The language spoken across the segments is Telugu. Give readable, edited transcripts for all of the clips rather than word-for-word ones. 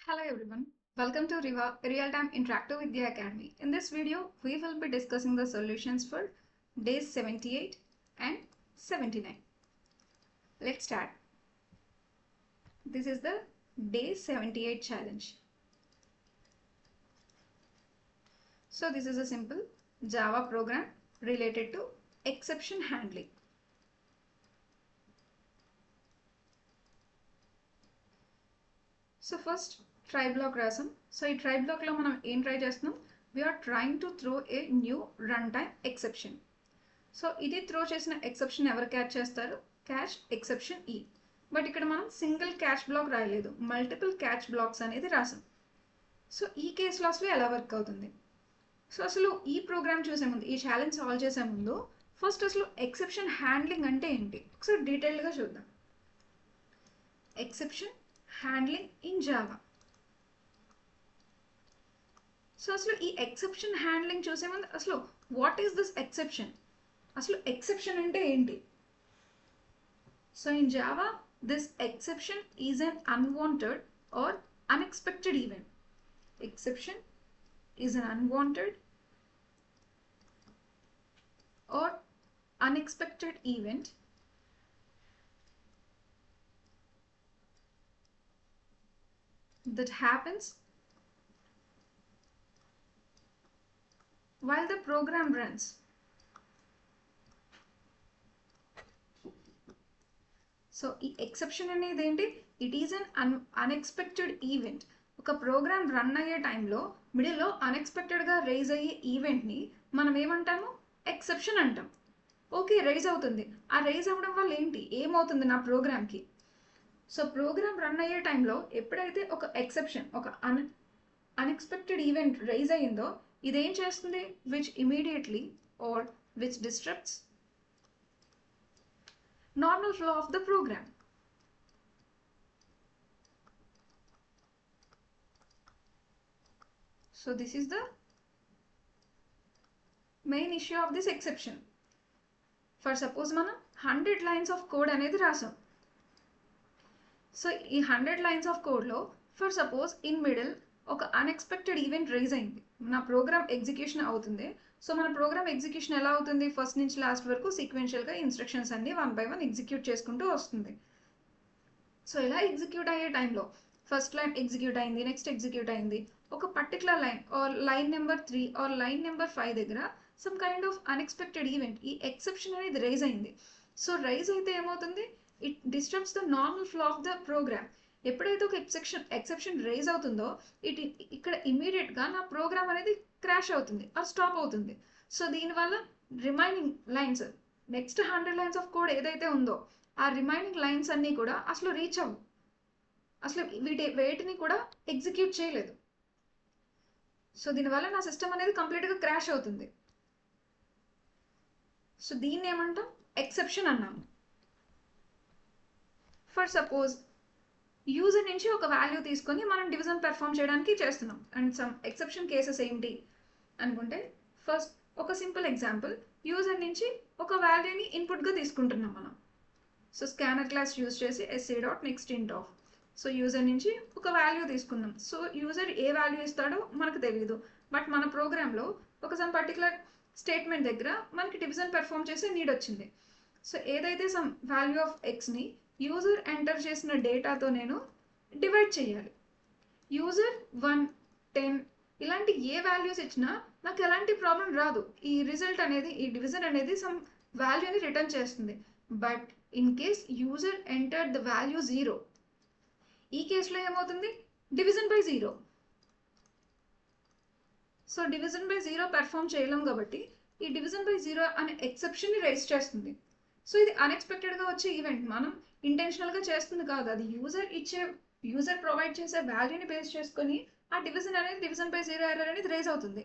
Hello everyone, welcome to Real-Time Interactive Vidya Academy. In this video, we will be discussing the solutions for days 78 and 79. Let's start. This is the day 78 challenge. So this is a simple Java program related to exception handling. So first try block rasam. So ఈ try block లో మనం ఏం ట్రై చేస్తున్నాం? We are trying to throw a new runtime exception. So ఇది త్రో చేసిన ఎక్సెప్షన్ ఎవరు క్యాచ్ చేస్తారు? క్యాచ్ ఎక్సెప్షన్ ఈ. బట్ ఇక్కడ మనం సింగిల్ క్యాచ్ బ్లాక్ రాయలేదు, మల్టిపుల్ క్యాచ్ బ్లాక్స్ అనేది రాసాం. సో ఈ కేసులో అసలు ఎలా వర్క్ అవుతుంది? సో అసలు ఈ ప్రోగ్రామ్ చూసే ముందు, ఈ ఛాలెంజ్ సాల్వ్ చేసే ముందు ఫస్ట్ అసలు ఎక్సెప్షన్ హ్యాండ్లింగ్ అంటే ఏంటి ఒకసారి డీటెయిల్గా చూద్దాం. Exception handling in Java. So అసలు ఈ ఎక్సెప్షన్ హ్యాండ్లింగ్ చూసే ముందు అసలు వాట్ ఈస్ దిస్ ఎక్సెప్షన్? అసలు ఎక్సెప్షన్ అంటే ఏంటి? So in Java this exception is an unwanted or unexpected event. Exception is an unwanted or unexpected event that happens while the program runs. So ఈ ఎక్సెప్షన్ అనేది ఏంటి? It is an unexpected event. ఒక ప్రోగ్రామ్ రన్ అయ్యే టైంలో మిడిల్లో అన్ఎక్స్పెక్టెడ్గా రైజ్ అయ్యే ఈవెంట్ని మనం ఏమంటాము? ఎక్సెప్షన్ అంటాం. ఓకే, రైజ్ అవుతుంది. ఆ రైజ్ అవ్వడం వల్ల ఏంటి, ఏమవుతుంది నా ప్రోగ్రామ్కి? సో ప్రోగ్రామ్ రన్ అయ్యే టైంలో ఎప్పుడైతే ఒక ఎక్సెప్షన్, ఒక అన్ఎక్స్పెక్టెడ్ ఈవెంట్ రైజ్ అయ్యిందో ఇదేం చేస్తుంది? Which immediately are which disturbs normal flow of the program. So this is the main issue of this exception. For suppose మనం 100 lines of code అనేది రాసాం. సో ఈ 100 lines of code లో ఫర్ సపోజ్ ఇన్ మిడిల్ ఒక అన్ఎక్స్పెక్టెడ్ ఈవెంట్ రైజ్ అయింది. నా ప్రోగ్రామ్ ఎగ్జిక్యూషన్ అవుతుంది. సో మన ప్రోగ్రామ్ ఎగ్జిక్యూషన్ ఎలా అవుతుంది? ఫస్ట్ నుంచి లాస్ట్ వరకు సీక్వెన్షియల్గా ఇన్స్ట్రక్షన్స్ అన్ని 1 by 1 ఎగ్జిక్యూట్ చేసుకుంటూ వస్తుంది. సో ఇలా ఎగ్జిక్యూట్ అయ్యే టైంలో ఫస్ట్ లైన్ ఎగ్జిక్యూట్ అయింది, నెక్స్ట్ ఎగ్జిక్యూట్ అయింది. ఒక particular line or line number 3 or line number 5 దగ్గర some kind of unexpected event, ఈ ఎక్సెప్షన్ అనేది రైజ్ అయింది. సో రైజ్ అయితే ఏమవుతుంది? It disturbs the normal flow of the program. ఎప్పుడైతే ఒక ఎక్సెప్షన్ రైజ్ అవుతుందో ఇక్కడ ఇమీడియట్గా నా ప్రోగ్రామ్ అనేది క్రాష్ అవుతుంది ఆర్ స్టాప్ అవుతుంది. సో దీనివల్ల remaining lines, next 100 lines of code ఏదైతే ఉందో ఆ రిమైనింగ్ లైన్స్ అన్నీ కూడా అసలు రీచ్ అవ్వు, అసలు వేటిని కూడా ఎగ్జిక్యూట్ చేయలేదు. సో దీనివల్ల నా సిస్టమ్ అనేది కంప్లీట్గా క్రాష్ అవుతుంది. సో దీన్ని ఏమంటాం? ఎక్సెప్షన్ అన్నాము. ఫర్ సపోజ్ యూజర్ నుంచి ఒక వాల్యూ తీసుకొని మనం డివిజన్ పెర్ఫామ్ చేయడానికి చేస్తున్నాం. అండ్ సమ్ ఎక్సెప్షన్ కేసెస్ ఏంటి అనుకుంటే, ఫస్ట్ ఒక సింపుల్ ఎగ్జాంపుల్, యూజర్ నుంచి ఒక వాల్యూని ఇన్పుట్గా తీసుకుంటున్నాం మనం. సో స్కానర్ క్లాస్ యూజ్ చేసి sa.nextInt_of. సో యూజర్ నుంచి ఒక వాల్యూ తీసుకుందాం. సో యూజర్ ఏ వాల్యూ ఇస్తాడో మనకు తెలియదు, బట్ మన ప్రోగ్రాంలో ఒక సమ్ పర్టికులర్ స్టేట్మెంట్ దగ్గర మనకి డివిజన్ పెర్ఫామ్ చేసే నీడ్ వచ్చింది. సో ఏదైతే సమ్ వాల్యూ ఆఫ్ ఎక్స్ని యూజర్ ఎంటర్ చేసిన డేటాతో నేను డివైడ్ చేయాలి. యూజర్ 1, 10 ఇలాంటి ఏ వాల్యూస్ ఇచ్చినా నాకు ఎలాంటి ప్రాబ్లం రాదు. ఈ రిజల్ట్ అనేది, ఈ డివిజన్ అనేది సమ్ వాల్యూని రిటర్న్ చేస్తుంది. But in case user enter the value 0, ఈ కేసులో ఏమవుతుంది? Division by 0. So division by 0 perform చేయలేం కాబట్టి ఈ డివిజన్ బై 0 అనే ఎక్సెప్షన్ని రైజ్ చేస్తుంది. సో ఇది అన్ఎక్స్పెక్టెడ్గా వచ్చే ఈవెంట్, మనం ఇంటెన్షనల్గా చేస్తుంది కాదు. అది యూజర్ ప్రొవైడ్ చేసే వాల్యూని బేస్ చేసుకొని ఆ డివిజన్ అనేది డివిజన్ బై 0 ఎర్రర్ అనేది రైజ్ అవుతుంది.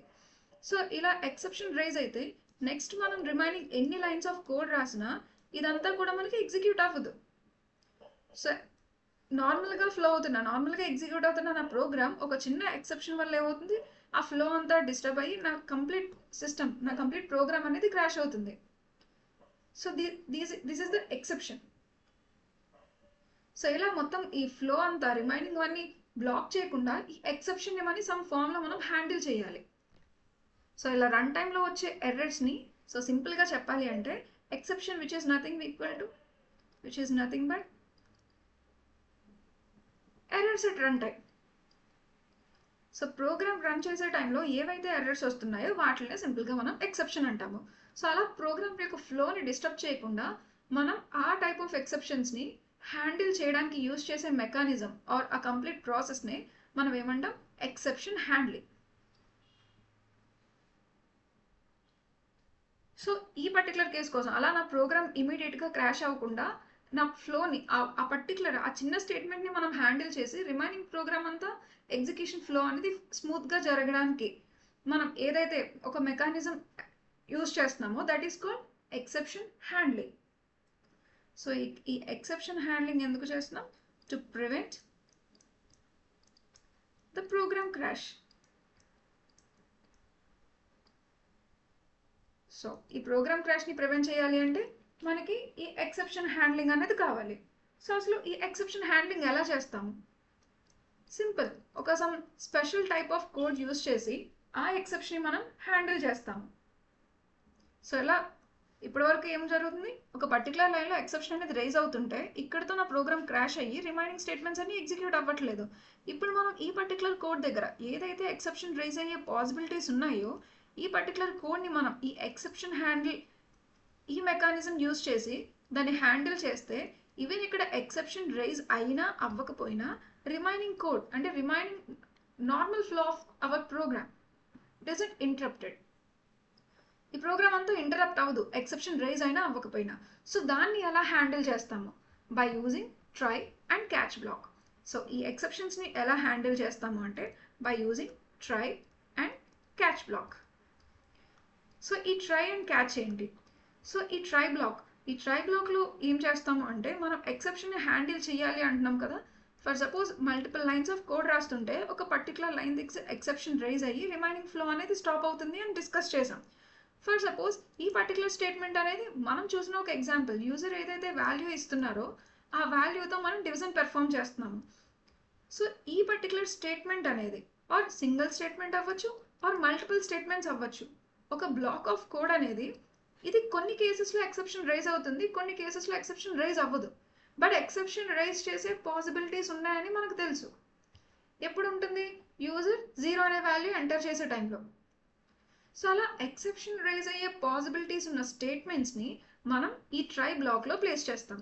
సో ఇలా ఎక్సెప్షన్ రైజ్ అయితే నెక్స్ట్ మనం రిమైనింగ్ ఎన్ని లైన్స్ ఆఫ్ కోడ్ రాసినా ఇదంతా కూడా మనకి ఎగ్జిక్యూట్ అవ్వదు. సో నార్మల్గా ఎగ్జిక్యూట్ అవుతున్న నా ప్రోగ్రామ్ ఒక చిన్న ఎక్సెప్షన్ వల్ల ఏమవుతుంది? ఆ ఫ్లో అంతా డిస్టర్బ్ అయ్యి నా కంప్లీట్ సిస్టమ్, నా కంప్లీట్ ప్రోగ్రామ్ అనేది క్రాష్ అవుతుంది. So this is the exception. So ఇలా మొత్తం ఈ ఫ్లో అంతా రిమైనింగ్ అన్ని బ్లాక్ చేయకుండా ఈ ఎక్సెప్షన్ ఏమని సమ్ ఫామ్లో మనం హ్యాండిల్ చేయాలి. సో ఇలా రన్ టైంలో వచ్చే ఎర్రర్స్ని సో సింపుల్గా చెప్పాలి అంటే exception which is nothing but errors at run time. So program run చేసే టైంలో ఏవైతే ఎర్రర్స్ వస్తున్నాయో వాటినే సింపుల్గా మనం ఎక్సెప్షన్ అంటాము. సో అలా ప్రోగ్రామ్ యొక్క ఫ్లోని డిస్టర్బ్ చేయకుండా మనం ఆ టైప్ ఆఫ్ ఎక్సెప్షన్స్ని హ్యాండిల్ చేయడానికి యూజ్ చేసే మెకానిజం ఆర్ ఆ కంప్లీట్ ప్రాసెస్ని మనం ఏమంటాం, ఎక్సెప్షన్ హ్యాండ్లింగ్. సో ఈ పర్టికులర్ కేస్ కోసం అలా నా ప్రోగ్రామ్ ఇమీడియట్గా క్రాష్ అవ్వకుండా నా ఫ్లోని ఆ పర్టికులర్ ఆ చిన్న స్టేట్మెంట్ని మనం హ్యాండిల్ చేసి రిమైనింగ్ ప్రోగ్రామ్ అంతా ఎగ్జిక్యూషన్ ఫ్లో అనేది స్మూత్గా జరగడానికి మనం ఏదైతే ఒక మెకానిజం యూజ్ చేస్తున్నామో that is called exception handling. So ఈ ఎక్సెప్షన్ హ్యాండ్లింగ్ ఎందుకు చేస్తున్నాం, to prevent the program crash. So ఈ ప్రోగ్రామ్ క్రాష్ని ప్రివెంట్ చేయాలి అంటే మనకి ఈ ఎక్సెప్షన్ హ్యాండ్లింగ్ అనేది కావాలి. సో అసలు ఈ ఎక్సెప్షన్ హ్యాండ్లింగ్ ఎలా చేస్తాము, సింపుల్, ఒక some special type of code use చేసి ఆ ఎక్సెప్షన్ని మనం హ్యాండిల్ చేస్తాము. సో ఇలా ఇప్పటివరకు ఏం జరుగుతుంది, ఒక పర్టికులర్ లైన్లో ఎక్సెప్షన్ అనేది రైజ్ అవుతుంటే ఇక్కడతో నా ప్రోగ్రామ్ క్రాష్ అయ్యి రిమైనింగ్ స్టేట్మెంట్స్ అన్ని ఎగ్జిక్యూట్ అవ్వట్లేదు. ఇప్పుడు మనం ఈ పర్టికులర్ కోడ్ దగ్గర ఏదైతే ఎక్సెప్షన్ రైజ్ అయ్యే పాసిబిలిటీస్ ఉన్నాయో ఈ పర్టికులర్ కోడ్ని మనం ఈ ఎక్సెప్షన్ హ్యాండిల్ ఈ మెకానిజం యూజ్ చేసి దాన్ని హ్యాండిల్ చేస్తే ఈవెన్ ఇక్కడ ఎక్సెప్షన్ రైజ్ అయినా అవ్వకపోయినా రిమైనింగ్ కోడ్ అంటే remaining normal flow of our program doesn't interrupted. ఈ ప్రోగ్రామ్ అంతా ఇంటరప్ట్ అవ్వదు ఎక్సెప్షన్ రైజ్ అయినా అవ్వకపోయినా. సో దాన్ని ఎలా హ్యాండిల్ చేస్తాము, by using try and catch block. So ఈ ఎక్సెప్షన్స్ని ఎలా హ్యాండిల్ చేస్తాము అంటే by using try and catch block. So ఈ ట్రై అండ్ క్యాచ్ ఏంటి, సో ఈ ట్రై బ్లాక్లో ఏం చేస్తాము అంటే మనం ఎక్సెప్షన్ని హ్యాండిల్ చేయాలి అంటున్నాం కదా. For suppose multiple lines of code రాస్తుంటే ఒక పర్టికులర్ లైన్ ఎక్సెప్షన్ రైజ్ అయ్యి రిమైనింగ్ ఫ్లో అనేది స్టాప్ అవుతుంది అని డిస్కస్ చేసాం. ఫర్ సపోజ్ ఈ పర్టికులర్ స్టేట్మెంట్ అనేది మనం చూసిన ఒక ఎగ్జాంపుల్, యూజర్ ఏదైతే వాల్యూ ఇస్తున్నారో ఆ వాల్యూతో మనం డివిజన్ పెర్ఫామ్ చేస్తున్నాము. సో ఈ పర్టికులర్ స్టేట్మెంట్ అనేది ఆర్ సింగిల్ స్టేట్మెంట్ అవ్వచ్చు ఆర్ మల్టిపుల్ స్టేట్మెంట్స్ అవ్వచ్చు. ఒక బ్లాక్ ఆఫ్ కోడ్ అనేది ఇది కొన్ని కేసెస్లో ఎక్సెప్షన్ రైజ్ అవుతుంది, కొన్ని కేసెస్లో ఎక్సెప్షన్ రైజ్ అవ్వదు. బట్ ఎక్సెప్షన్ రైజ్ చేసే పాసిబిలిటీస్ ఉన్నాయని మనకు తెలుసు. ఎప్పుడు ఉంటుంది, యూజర్ 0 అనే వాల్యూ ఎంటర్ చేసే టైంలో. సో అలా ఎక్సెప్షన్ రైజ్ అయ్యే పాసిబిలిటీస్ ఉన్న స్టేట్మెంట్స్ని మనం ఈ ట్రై బ్లాక్లో ప్లేస్ చేస్తాం.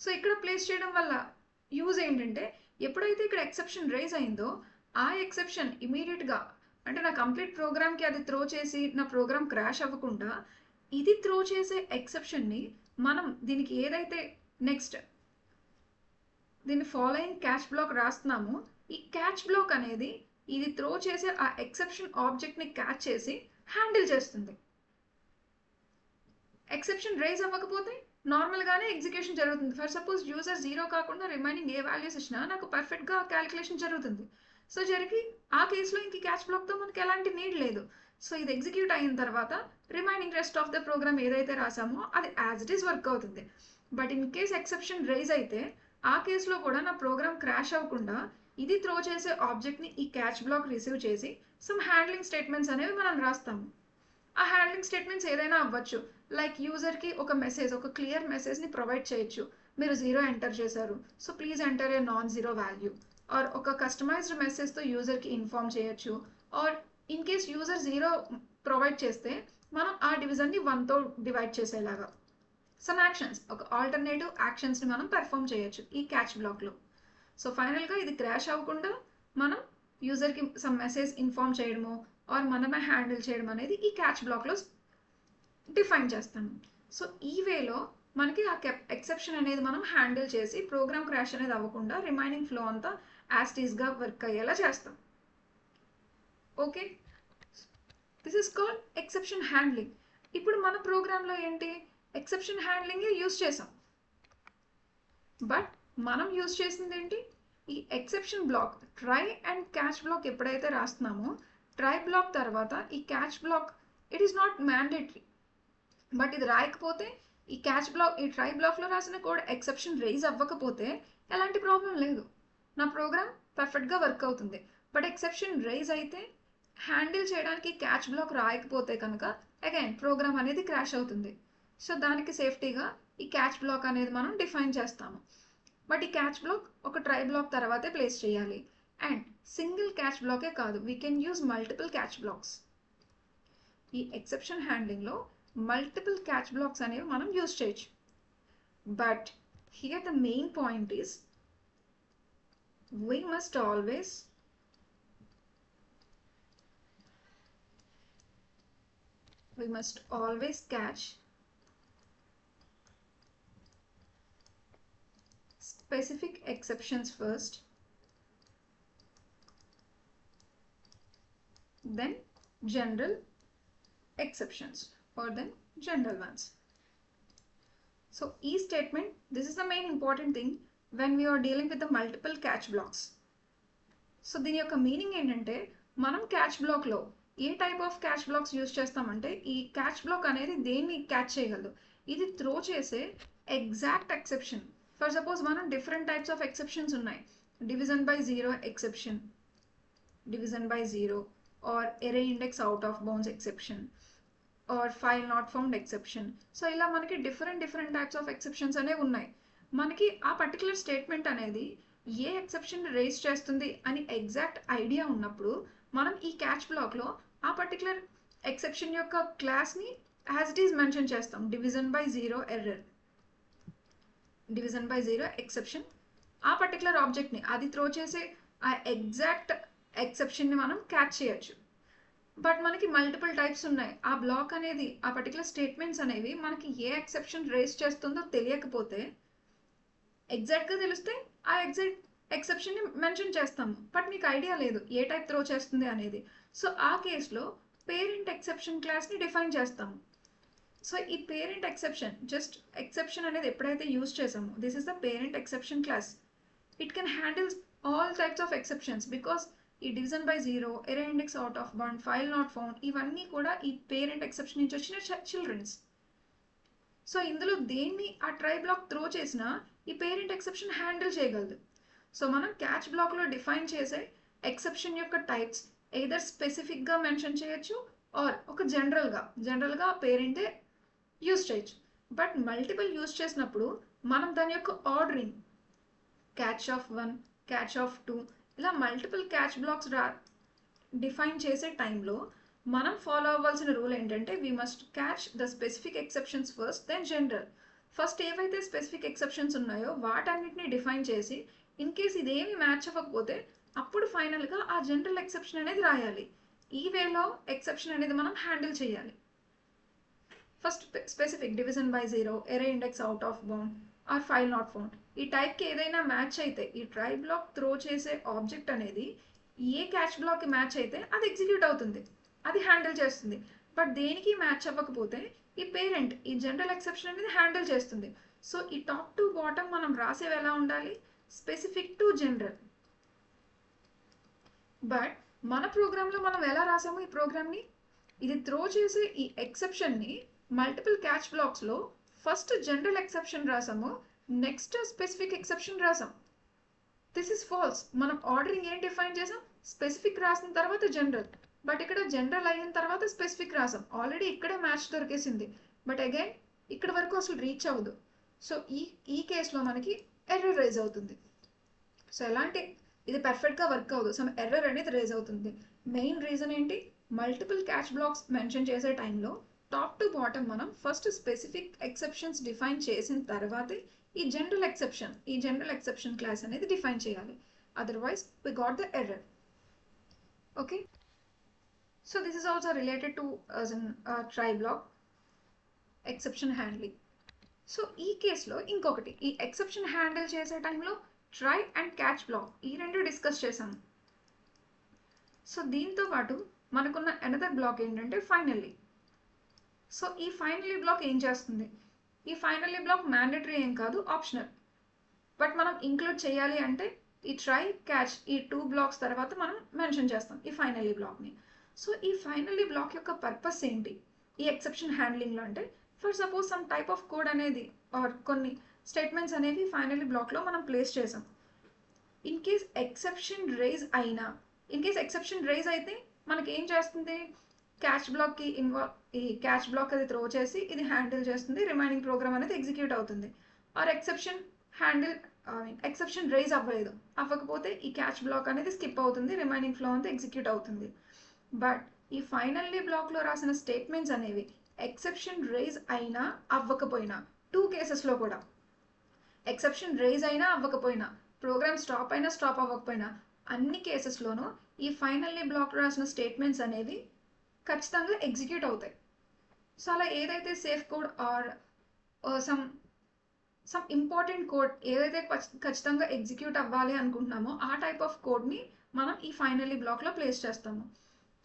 సో ఇక్కడ ప్లేస్ చేయడం వల్ల యూజ్ ఏంటంటే ఎప్పుడైతే ఇక్కడ ఎక్సెప్షన్ రైజ్ అయిందో ఆ ఎక్సెప్షన్ ఇమీడియట్గా అంటే నా కంప్లీట్ ప్రోగ్రామ్కి అది త్రో చేసి నా ప్రోగ్రామ్ క్రాష్ అవ్వకుండా ఇది త్రో చేసే ఎక్సెప్షన్ని మనం దీనికి ఏదైతే నెక్స్ట్ దీన్ని ఫాలోయింగ్ క్యాచ్ బ్లాక్ రాస్తున్నామో ఈ క్యాచ్ బ్లాక్ అనేది ఇది త్రో చేసే ఆ ఎక్సెప్షన్ ఆబ్జెక్ట్ని క్యాచ్ చేసి హ్యాండిల్ చేస్తుంది. ఎక్సెప్షన్ రైజ్ అవ్వకపోతే నార్మల్గానే ఎగ్జిక్యూషన్ జరుగుతుంది. ఫర్ సపోజ్ యూజర్ 0 కాకుండా రిమైనింగ్ ఏ వాల్యూస్ ఇచ్చినా నాకు పర్ఫెక్ట్గా క్యాలిక్యులేషన్ జరుగుతుంది. సో జరిగి ఆ కేసులో ఇంక క్యాచ్ బ్లాక్తో మనకి ఎలాంటి నీడ్ లేదు. సో ఇది ఎగ్జిక్యూట్ అయిన తర్వాత remaining rest of the program ఏదైతే రాసామో అది యాజ్ ఇట్ ఈస్ వర్క్ అవుతుంది. But in case exception raise అయితే ఆ కేసులో కూడా నా ప్రోగ్రామ్ క్రాష్ అవ్వకుండా ఇది త్రో చేసే ఆబ్జెక్ట్ని ఈ క్యాచ్ బ్లాక్ రిసీవ్ చేసి సమ్ హ్యాండ్లింగ్ స్టేట్మెంట్స్ అనేవి మనం రాస్తాము. ఆ హ్యాండ్లింగ్ స్టేట్మెంట్స్ ఏదైనా అవ్వచ్చు, లైక్ యూజర్కి ఒక మెసేజ్, ఒక క్లియర్ మెసేజ్ని ప్రొవైడ్ చేయొచ్చు, మీరు 0 ఎంటర్ చేశారు so please enter a non zero value. Or ఒక కస్టమైజ్డ్ మెసేజ్తో యూజర్కి ఇన్ఫార్మ్ చేయొచ్చు. Or in case user 0 provide చేస్తే మనం ఆ డివిజన్ని 1తో డివైడ్ చేసేలాగా సమ్ యాక్షన్స్, ఒక ఆల్టర్నేటివ్ యాక్షన్స్ని మనం పెర్ఫామ్ చేయొచ్చు ఈ క్యాచ్ బ్లాక్లో. సో ఫైనల్గా ఇది క్రాష్ అవ్వకుండా మనం యూజర్కి సమ్ మెసేజ్ ఇన్ఫార్మ్ చేయడమో ఆర్ మనమే హ్యాండిల్ చేయడం అనేది ఈ క్యాచ్ బ్లాక్లో డిఫైన్ చేస్తాము. సో ఈ వేలో మనకి ఆ ఎక్సెప్షన్ అనేది మనం హ్యాండిల్ చేసి ప్రోగ్రామ్ క్రాష్ అనేది అవ్వకుండా రిమైనింగ్ ఫ్లో అంతా యాస్టీస్గా వర్క్ అయ్యేలా చేస్తాం. Okay, this is called exception handling. ఇప్పుడు మన ప్రోగ్రాంలో ఏంటి, ఎక్సెప్షన్ హ్యాండ్లింగే యూజ్ చేసాం. బట్ మనం యూజ్ చేసింది ఏంటి, ఈ exception block try and catch block ఎప్పుడైతే రాస్తున్నామో ట్రై బ్లాక్ తర్వాత ఈ catch block it is not mandatory. But ఇది రాయకపోతే ఈ క్యాచ్ బ్లాక్ ఈ ట్రై బ్లాక్లో రాసిన కోడ్ ఎక్సెప్షన్ రైజ్ అవ్వకపోతే ఎలాంటి ప్రాబ్లం లేదు. నా ప్రోగ్రామ్ పర్ఫెక్ట్గా వర్క్ అవుతుంది. బట్ ఎక్సెప్షన్ రైజ్ అయితే హ్యాండిల్ చేయడానికి క్యాచ్ బ్లాక్ రాయకపోతే కనుక అగైన్ ప్రోగ్రామ్ అనేది క్రాష్ అవుతుంది. సో దానికి సేఫ్టీగా ఈ క్యాచ్ బ్లాక్ అనేది మనం డిఫైన్ చేస్తాము. బట్ ఈ క్యాచ్ బ్లాక్ ఒక ట్రై బ్లాక్ తర్వాతే ప్లేస్ చేయాలి. అండ్ సింగిల్ క్యాచ్ బ్లాకే కాదు, we can use multiple catch blocks. ఈ ఎక్సెప్షన్ హ్యాండ్లింగ్లో మల్టిపుల్ క్యాచ్ బ్లాక్స్ అనేవి మనం యూజ్ చేయొచ్చు. But here the main point is we must always catch specific exceptions first, then general exceptions or then general ones. So e statement, this is the main important thing when we are dealing with the multiple catch blocks. So దీని యొక్క మీనింగ్ ఏంటంటే మనం క్యాచ్ బ్లాక్లో ఏ type of catch blocks use చేస్తామంటే ఈ క్యాచ్ బ్లాక్ అనేది దేన్ని క్యాచ్ చేయగలదు, ఇది త్రో చేసే ఎగ్జాక్ట్ ఎక్సెప్షన్. ఫర్ సపోజ్ మనం డిఫరెంట్ టైప్స్ ఆఫ్ ఎక్సెప్షన్స్ ఉన్నాయి. Division by zero exception, division by zero or array index out of bounds exception or file not found exception. So ఇలా మనకి డిఫరెంట్ టైప్స్ ఆఫ్ ఎక్సెప్షన్స్ అనేవి ఉన్నాయి. మనకి ఆ పర్టికులర్ స్టేట్మెంట్ అనేది ఏ ఎక్సెప్షన్ రేస్ చేస్తుంది అని ఎగ్జాక్ట్ ఐడియా ఉన్నప్పుడు మనం ఈ క్యాచ్ బ్లాక్లో ఆ పర్టికులర్ ఎక్సెప్షన్ యొక్క క్లాస్ని యాజ్ ఇట్ ఈస్ మెన్షన్ చేస్తాం. Division by zero error, division by zero exception, ఆ పర్టికులర్ ఆబ్జెక్ట్ని అది త్రో చేసే ఆ ఎగ్జాక్ట్ ఎక్సెప్షన్ని మనం క్యాచ్ చేయొచ్చు. బట్ మనకి మల్టిపుల్ టైప్స్ ఉన్నాయి. ఆ బ్లాక్ అనేది ఆ పర్టికులర్ స్టేట్మెంట్స్ అనేవి మనకి ఏ ఎక్సెప్షన్ రేస్ చేస్తుందో తెలియకపోతే ఎగ్జాక్ట్గా తెలిస్తే ఆ ఎగ్జాక్ట్ ఎక్సెప్షన్ని మెన్షన్ చేస్తాము. బట్ మీకు ఐడియా లేదు ఏ టైప్ త్రో చేస్తుంది అనేది. సో ఆ కేసులో పేరెంట్ ఎక్సెప్షన్ క్లాస్ని డిఫైన్ చేస్తాము. సో ఈ పేరెంట్ ఎక్సెప్షన్, జస్ట్ ఎక్సెప్షన్ అనేది ఎప్పుడైతే యూజ్ చేసామో this is the parent exception class. It can handles all types of exceptions because ఈ division by zero, array index out of one, file not found ఇవన్నీ కూడా ఈ పేరెంట్ ఎక్సెప్షన్ నుంచి వచ్చిన చిల్డ్రన్స్. సో ఇందులో దేన్ని ఆ ట్రై బ్లాక్ త్రో చేసినా ఈ పేరెంట్ ఎక్సెప్షన్ హ్యాండిల్ చేయగలదు. సో మనం క్యాచ్ బ్లాక్లో డిఫైన్ చేసే ఎక్సెప్షన్ యొక్క టైప్స్ ఎయిదర్ స్పెసిఫిక్గా మెన్షన్ చేయొచ్చు ఆర్ ఒక జనరల్గా పేరెంటే యూజ్ చేయొచ్చు. బట్ మల్టిపుల్ యూజ్ చేసినప్పుడు మనం దాని యొక్క ordering catch of 1, catch of 2 ఇలా మల్టిపుల్ క్యాచ్ బ్లాక్స్ డిఫైన్ చేసే టైంలో మనం ఫాలో అవ్వాల్సిన రూల్ ఏంటంటే we must catch the specific exceptions first then general. First ఏవైతే స్పెసిఫిక్ ఎక్సెప్షన్స్ ఉన్నాయో వాటన్నిటిని డిఫైన్ చేసి ఇన్ కేస్ ఇదేమి మ్యాచ్ అవ్వకపోతే అప్పుడు ఫైనల్గా ఆ జనరల్ ఎక్సెప్షన్ అనేది రాయాలి. ఈ వేలో ఎక్సెప్షన్ అనేది మనం హ్యాండిల్ చేయాలి. First specific, division by zero, array index out of bound or file not found, ఈ టైప్కి ఏదైనా మ్యాచ్ అయితే ఈ ట్రై బ్లాక్ త్రో చేసే ఆబ్జెక్ట్ అనేది ఏ క్యాచ్ బ్లాక్కి మ్యాచ్ అయితే అది ఎగ్జిక్యూట్ అవుతుంది, అది హ్యాండిల్ చేస్తుంది. బట్ దేనికి మ్యాచ్ అవ్వకపోతే ఈ పేరెంట్ ఈ జనరల్ ఎక్సెప్షన్ అనేది హ్యాండిల్ చేస్తుంది. సో ఈ టాప్ టు బాటమ్ మనం రాసేవి ఎలా ఉండాలి, స్పెసిఫిక్ టు జనరల్. బట్ మన ప్రోగ్రాంలో మనం ఎలా రాసాము ఈ ప్రోగ్రామ్ని, ఇది త్రో చేసే ఈ ఎక్సెప్షన్ని మల్టిపుల్ క్యాచ్ బ్లాక్స్లో ఫస్ట్ జనరల్ ఎక్సెప్షన్ రాసాము, నెక్స్ట్ స్పెసిఫిక్ ఎక్సెప్షన్ రాసాం. This is false. మనం ఆర్డరింగ్ ఏం డిఫైన్ చేసాం, స్పెసిఫిక్ రాసిన తర్వాత జనరల్. బట్ ఇక్కడ జనరల్ అయిన తర్వాత స్పెసిఫిక్ రాసాం. ఆల్రెడీ ఇక్కడే మ్యాచ్ దొరికేసింది. బట్ అగైన్ ఇక్కడ వరకు అసలు రీచ్ అవ్వదు. సో ఈ కేసులో మనకి ఎర్రర్ రైజ్ అవుతుంది. సో ఎలాంటి ఇది పర్ఫెక్ట్గా వర్క్ అవ్వదు, సమ్ ఎర్రర్ అనేది రైజ్ అవుతుంది. మెయిన్ రీజన్ ఏంటి, మల్టిపుల్ క్యాచ్ బ్లాక్స్ మెన్షన్ చేసే టైంలో టాప్ టు బాటమ్ మనం ఫస్ట్ స్పెసిఫిక్ ఎక్సెప్షన్స్ డిఫైన్ చేసిన తర్వాతే ఈ జనరల్ ఎక్సెప్షన్ క్లాస్ అనేది డిఫైన్ చేయాలి. Otherwise we got the error. Okay, so this is also related to try block exception handling. So ఈ కేసులో ఇంకొకటి, ఈ ఎక్సెప్షన్ హ్యాండిల్ చేసే టైంలో ట్రై అండ్ క్యాచ్ బ్లాక్ ఈ రెండు డిస్కస్ చేసాము. సో దీంతో పాటు మనకున్న అనదర్ బ్లాక్ ఏంటంటే ఫైనల్లీ. సో ఈ ఫైనల్లీ బ్లాక్ ఏం చేస్తుంది, ఈ ఫైనల్లీ బ్లాక్ మ్యాండేటరీ ఏం కాదు, ఆప్షనల్. బట్ మనం ఇంక్లూడ్ చేయాలి అంటే ఈ ట్రై క్యాచ్ ఈ 2 బ్లాక్స్ తర్వాత మనం మెన్షన్ చేస్తాం ఈ ఫైనల్లీ బ్లాక్ని. సో ఈ ఫైనల్లీ బ్లాక్ యొక్క పర్పస్ ఏంటి ఈ ఎక్సెప్షన్ హ్యాండ్లింగ్లో అంటే, for suppose some type of code అనేది ఆర్ కొన్ని స్టేట్మెంట్స్ అనేవి ఫైనల్లీ బ్లాక్లో మనం ప్లేస్ చేసాం. ఇన్ కేస్ ఎక్సెప్షన్ రైజ్ అయినా, ఇన్ కేస్ ఎక్సెప్షన్ రైజ్ అయితే మనకి ఏం చేస్తుంది, క్యాచ్ బ్లాక్కి ఈ క్యాచ్ బ్లాక్ అది త్రో చేసి ఇది హ్యాండిల్ చేస్తుంది, రిమైనింగ్ ప్రోగ్రామ్ అనేది ఎగ్జిక్యూట్ అవుతుంది. ఆర్ ఎక్సెప్షన్ ఎక్సెప్షన్ రైజ్ అవ్వకపోతే ఈ క్యాచ్ బ్లాక్ అనేది స్కిప్ అవుతుంది, రిమైనింగ్ ఫ్లో అంతా ఎగ్జిక్యూట్ అవుతుంది. బట్ ఈ ఫైనల్లీ బ్లాక్లో రాసిన స్టేట్మెంట్స్ అనేవి ఎక్సెప్షన్ రైజ్ అయినా అవ్వకపోయినా, 2 కేసెస్లో కూడా ఎక్సెప్షన్ రైజ్ అయినా అవ్వకపోయినా, ప్రోగ్రామ్ స్టాప్ అయినా స్టాప్ అవ్వకపోయినా, అన్ని కేసెస్లోనూ ఈ ఫైనల్లీ బ్లాక్ రాసిన స్టేట్మెంట్స్ అనేవి ఖచ్చితంగా ఎగ్జిక్యూట్ అవుతాయి. సో అలా ఏదైతే safe code or some important code ఏదైతే ఖచ్చితంగా ఎగ్జిక్యూట్ అవ్వాలి అనుకుంటున్నామో ఆ టైప్ ఆఫ్ కోడ్ని మనం ఈ ఫైనల్లీ బ్లాక్లో ప్లేస్ చేస్తాము.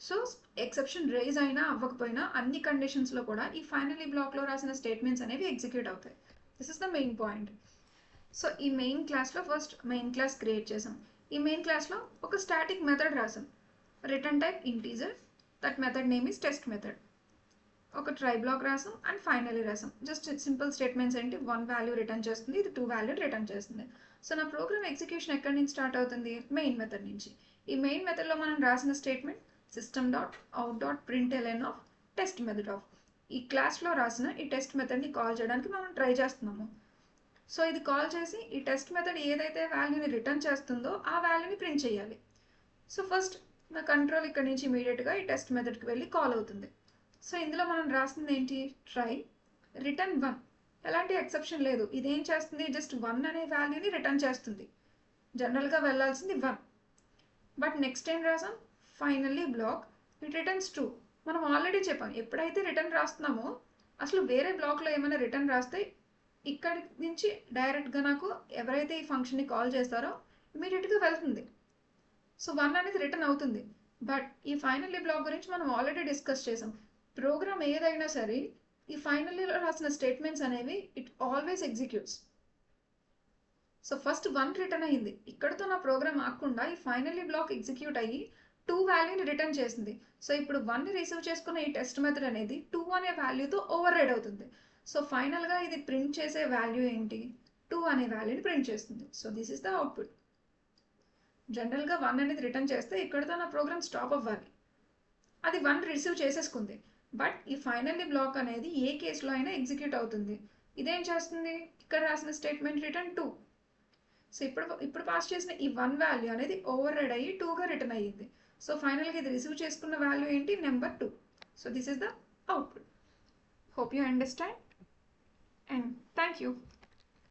సో ఎక్సెప్షన్ రైజ్ అయినా అవ్వకపోయినా అన్ని కండిషన్స్లో కూడా ఈ ఫైనల్లీ బ్లాక్లో రాసిన స్టేట్మెంట్స్ అనేవి ఎగ్జిక్యూట్ అవుతాయి. This is the main point. So ఈ మెయిన్ క్లాస్లో ఫస్ట్ మెయిన్ క్లాస్ క్రియేట్ చేసాం. ఈ మెయిన్ క్లాస్లో ఒక స్టాటిక్ మెథడ్ రాసాం, return type integer, that method name is test method. ఒక ట్రై బ్లాక్ రాసాం అండ్ ఫైనల్లీ రాసాం. జస్ట్ సింపుల్ స్టేట్మెంట్స్ ఏంటి, 1 వాల్యూ రిటర్న్ చేస్తుంది, ఇది 2 వాల్యూ రిటర్న్ చేస్తుంది. సో నా ప్రోగ్రామ్ ఎగ్జిక్యూషన్ ఎక్కడి నుంచి స్టార్ట్ అవుతుంది, మెయిన్ మెథడ్ నుంచి. ఈ మెయిన్ మెథడ్లో మనం రాసిన statement system.out.println of test method of ఈ క్లాస్లో రాసిన ఈ టెస్ట్ మెథడ్ని కాల్ చేయడానికి మనం ట్రై చేస్తున్నాము. సో ఇది కాల్ చేసి ఈ టెస్ట్ మెథడ్ ఏదైతే వాల్యూని రిటర్న్ చేస్తుందో ఆ వాల్యూని ప్రింట్ చేయాలి. సో ఫస్ట్ నా కంట్రోల్ ఇక్కడ నుంచి ఇమీడియట్గా ఈ టెస్ట్ మెథడ్కి వెళ్ళి కాల్ అవుతుంది. సో ఇందులో మనం రాసింది ఏంటి, ట్రై రిటర్న్ 1. ఎలాంటి ఎక్సెప్షన్ లేదు, ఇదేం చేస్తుంది, జస్ట్ 1 అనే వాల్యూని రిటర్న్ చేస్తుంది. జనరల్గా వెళ్ళాల్సింది 1. బట్ నెక్స్ట్ ఏం రాసాం, ఫైనల్లీ బ్లాక్ ఇట్ రిటర్న్స్ 2. మనం ఆల్రెడీ చెప్పాం, ఎప్పుడైతే రిటర్న్ రాస్తున్నామో అసలు వేరే బ్లాక్లో ఏమైనా రిటర్న్ రాస్తే ఇక్కడి నుంచి డైరెక్ట్గా నాకు ఎవరైతే ఈ ఫంక్షన్ని కాల్ చేస్తారో ఇమీడియట్గా వెళ్తుంది. సో 1 అనేది రిటర్న్ అవుతుంది. బట్ ఈ ఫైనల్లీ బ్లాక్ గురించి మనం ఆల్రెడీ డిస్కస్ చేసాం. ప్రోగ్రామ్ ఏదైనా సరే ఈ ఫైనల్లీలో రాసిన స్టేట్మెంట్స్ అనేవి it always executes. So first 1 return అయ్యింది, ఇక్కడతో నా ప్రోగ్రామ్ ఆగకుండా ఈ ఫైనల్లీ బ్లాక్ ఎగ్జిక్యూట్ అయ్యి 2 వాల్యూని రిటర్న్ చేసింది. సో ఇప్పుడు 1ని రిసీవ్ చేసుకున్న ఈ టెస్ట్ మెథడ్ అనేది 2 అనే వాల్యూతో ఓవర్ రైడ్ అవుతుంది. సో ఫైనల్గా ఇది ప్రింట్ చేసే వాల్యూ ఏంటి, 2 అనే వాల్యూని ప్రింట్ చేస్తుంది. So this is the output. జనరల్గా 1 అనేది రిటర్న్ చేస్తే ఇక్కడతో నా ప్రోగ్రామ్ స్టాప్ అవ్వాలి, అది 1 రిసీవ్ చేసేసుకుంది. బట్ ఈ ఫైనల్లీ బ్లాక్ అనేది ఏ కేసులో అయినా ఎగ్జిక్యూట్ అవుతుంది. ఇదేం చేస్తుంది, ఇక్కడ రాసిన స్టేట్మెంట్ రిటర్న్ 2. సో ఇప్పుడు పాస్ చేసిన ఈ 1 వాల్యూ అనేది ఓవర్ రైడ్ అయ్యి 2గా రిటర్న్ అయ్యింది. సో ఫైనల్గా ఇది రిసీవ్ చేసుకున్న వాల్యూ ఏంటి, number 2. So this is the output. Hope you understand and thank you.